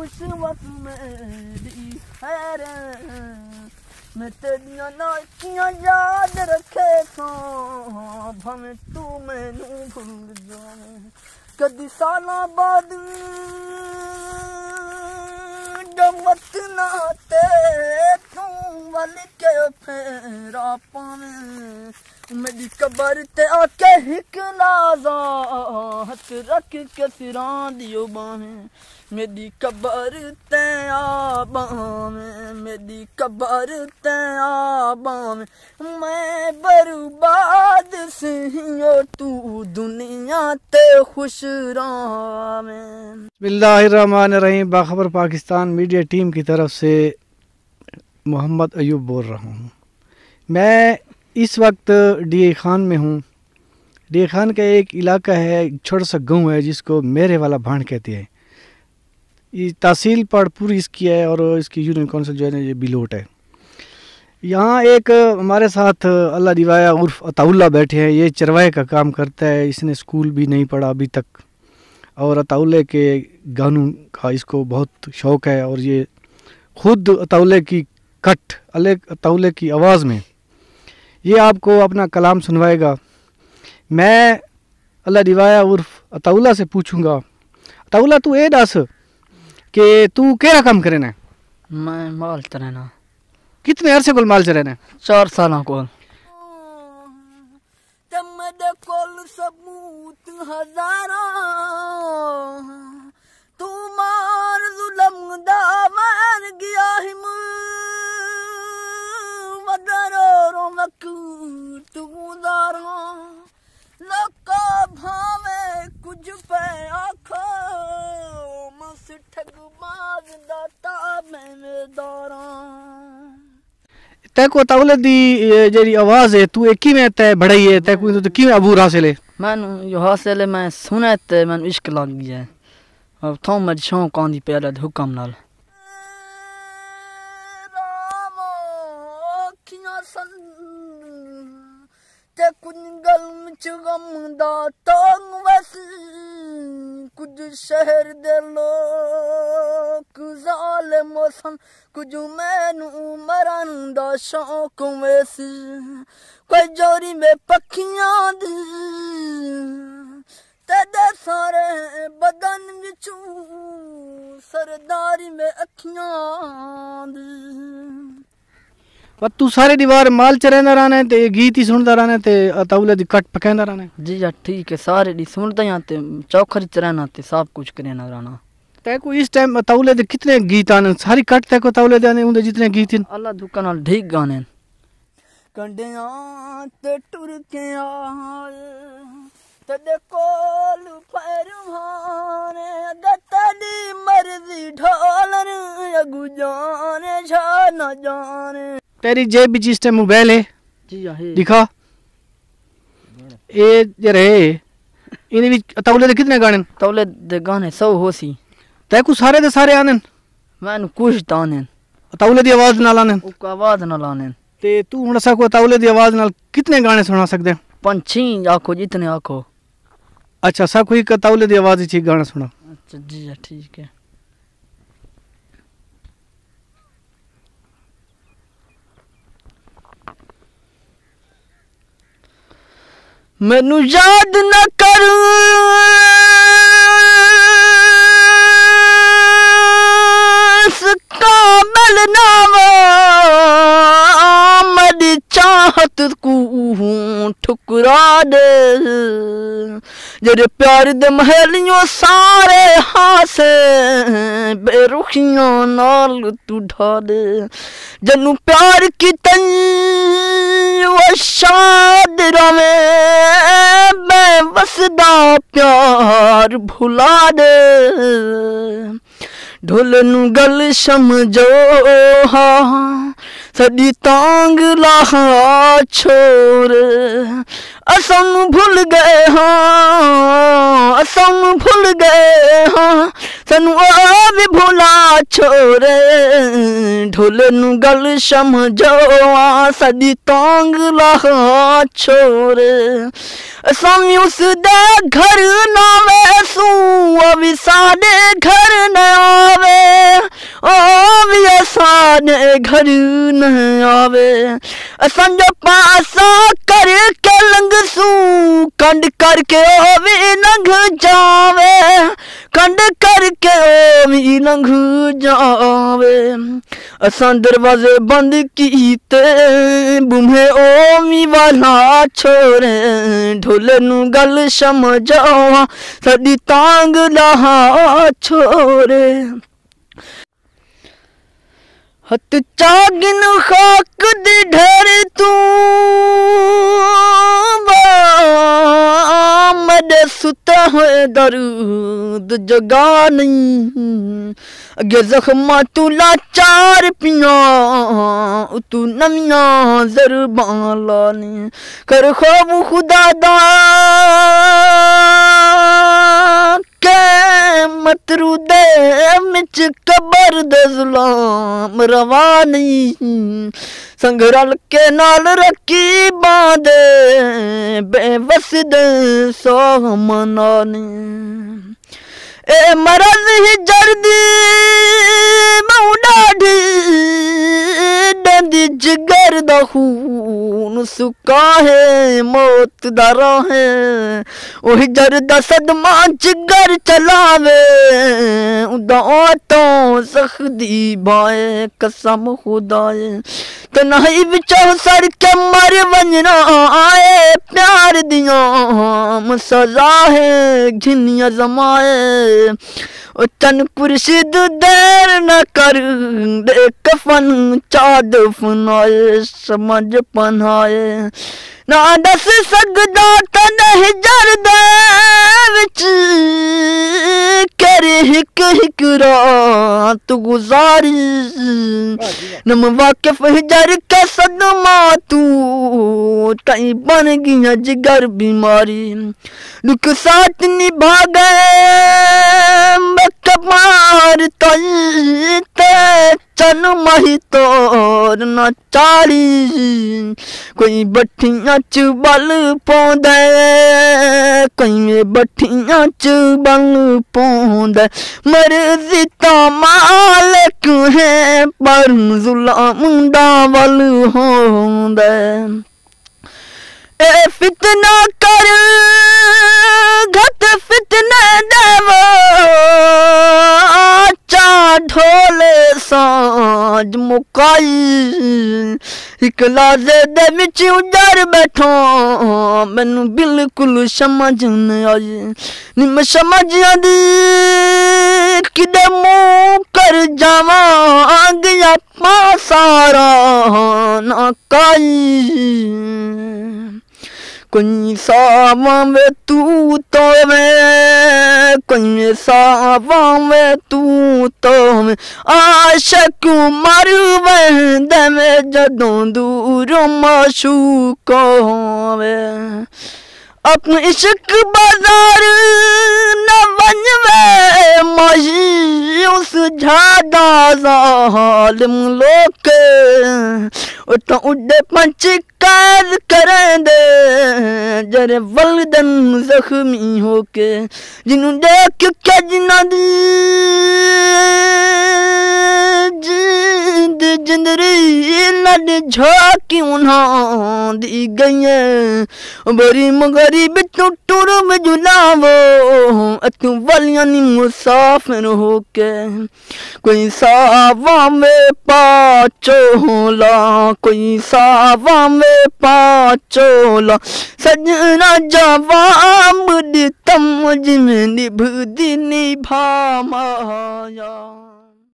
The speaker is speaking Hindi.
खुश वक्त मेरी खैर मैं तेरियां नाचियां याद रखे तो भावें तू मैनू भूल जाए कदी सालां बाद जमत ना ते तू वल के फेरा पावें मेरी कबर ते आके हिक लाजा हथ रख के सिरां दियो बावें मेरी कबर ते आबावें मेरी कबर ते आबावें मैं बर्बाद सियो तू दुनिया ते खुश रावें। बिस्मिल्लाहिर्रहमानिर्रहीम। बाखबर पाकिस्तान मीडिया टीम की तरफ से मोहम्मद अयूब बोल रहा हूँ। मैं इस वक्त डी खान में हूँ। डी खान का एक इलाका है, छोटा सा गाँव है जिसको मेरे वाला भांड कहते हैं। ये तहसील पर पूरी इसकी है और इसकी यूनियन काउंसिल जो है ना ये बिलोट है। यहाँ एक हमारे साथ अल्लाह दिवाया उर्फ अताउल्लाह बैठे हैं। ये चरवाहे का काम करता है। इसने स्कूल भी नहीं पढ़ा अभी तक और अताउल्लाह के गानों का इसको बहुत शौक़ है और ये खुद अताउल्लाह की कट अताउल्लाह की आवाज़ में ये आपको अपना कलाम सुनवाएगा। मैं अल्लाह दिवाया उर्फ अताउल्लाह से पूछूंगा, अताउल्लाह तू ये दस कि तू क्या काम करना है? मैं माल चराना। कितने अरसे को माल चराना? 4 साल को। मेरे कोल सबूत हजारा तू मार जुलम दा मार गया हिम वदरो मक तू दारा लोका भावे कुछ पे आखो मस ठग बाज दाता मैं दारा तैको अताउल्लाह दी जेरी आवाज़ है तू एक में तय बढ़ाई है तैको तो कि अबूर हासिल है? मैनू यो हासिल है मैं सुने ते मैनू इश्क लग गया है अब थों मैं शौक आंदी प्याला दे हुक्म नाल ते कुछ गलम च गम दा तंग वस कुछ शहर दे लोग जालिम सन कुछ मैनू मरन दा शौक वस कोई जोरी में पखियां दी तेरे सारे बदन विचू सरदारी में अखियां दी। तू सारे दीवार माल चरांदा रहना है ते गीत ही सुनदा रहना ते अताउल्लाह दी कट पकांदा रहना है? जी या ठीक है सारे दी सुनदा या ते चौखरी चराना ते सब कुछ करना रहना। तैको इस टाइम अताउल्लाह दे कितने गीत आने? सारी कट तैको अताउल्लाह दे आने उंदे जितने गीत हैं? अल्लाह दुका नाल ठीक गाने कंडियां ते टुर के आए तेरे कोल परवाने दे तेरी मर्जी ढोलन अगु जाने छा न जाने। तेरी जेब में जिस टाइम मोबाइल है? जी है। दिखा ये जरे इने भी अताउल्लाह दे कितने गाने? अताउल्लाह दे गाने 100 होसी। तैको सारे दे सारे आने? मैनू कुछ ताने अताउल्लाह दी आवाज़ नाल आने? उक आवाज़ नाल आने। ते तू हुण सा को अताउल्लाह दी आवाज़ नाल कितने गाने सुना सकदे? 5 आखो जितने आखो। अच्छा सा कोई अताउल्लाह दी आवाज़ च गाना सुना। अच्छा जी ठीक है। मैनू याद न कर कामल नावा मेरी चाहत को ठुकरा दे जेरे प्यार दे महलियों सारे हासे बेरुखियों नाल तू ढा दे जन्नू प्यार की तई वो शाद रवे मैं वसदा प्यार भुला दे ढोलनू गल समझो हाँ सदी तांग लाहा छोर असां भुल गए हाँ असां भुल गए हाँ सानू आ भी भुला छोरे ढोले नू गल समझो आ साडी तांग ला छोरे असां भी उस दे घर ना वैसू अभी साडे घर न आवे ओ भी साडे घर न आवे असां जो पासा करके लंघसू कंड करके ओ भी लंघ जावे कंड करके ओ भी लंघ जावे असां दरवाजे बंद कीते बुम्हे ओ मी वाला छोरे ढोले नू गल समझावा साडी तांग ला छोरे हथ चागिन खाक दी ढेर तू मडे सुता होए दर्द जगा नहीं अगे जख्मा तू लाचार पिया तू नमिया जरबान लानी कर ख्वाब खुदा दा के मतरूदे मिच कबर दे जुलाम रवानी संघरल के नाल रखी बांधे बेबस दे सो मनानी ए मरज ही जर्दी मऊडाढ़ी डंदी जिगर दा खून सुका है मौत दा है ओही जरदा सदमा जिगर चलावे उदा तो सखदी बाए कसम खुदाए तन्हाई विचों सड़ के मर वंजना आए प्यार दिया सजा है घिनिया जमाए ओ चन कुर्शिद देर न कर दे कफन चाद फनाए समझ पनाए ना दस सकदा तन हिजर दे विच करे हिक हिक रात गुजारी नम वाकिफ हिजर के सदमा तू तई बन गया जिगर बीमारी दुख साथ निभा गए कमार तई ते चन मही तोर न चाली कोई बठियां च बल पौंदे कोई बठियां च बल पौंदे मर्जी ता मालिक है पर जुल्म दा वल होंदे ए फितना कर घट फितने देवा चा ढोले साज मुकाई एक लाजे दे विच उजर बैठो मैनू बिल्कुल समझ नहीं आई निम समझ आंदी किदे मुंह कर जावा गया सारा ना काई कोई सावा में तू तो में कोई सावा में तू तो में आशक मर वंद में जदों दूर माशूक होवे अपने इश्क बाजार न बनवे मही उस झादा जालिम लोग उठा उड़े पंच कैद करें दे जरे वल्दन जख्मी होके जिन्हों देख क्या जिना दी जिंद जिंदरी लड़ झाकी उन्हां दी गई बड़ी मगरी बितु टुर में जुलावो अतु वलियां नी मुसाफिर होके कोई सावा में पाचोला कोई सावा में पाचोला सजना जवाब तम जिम निभदी निभा माया।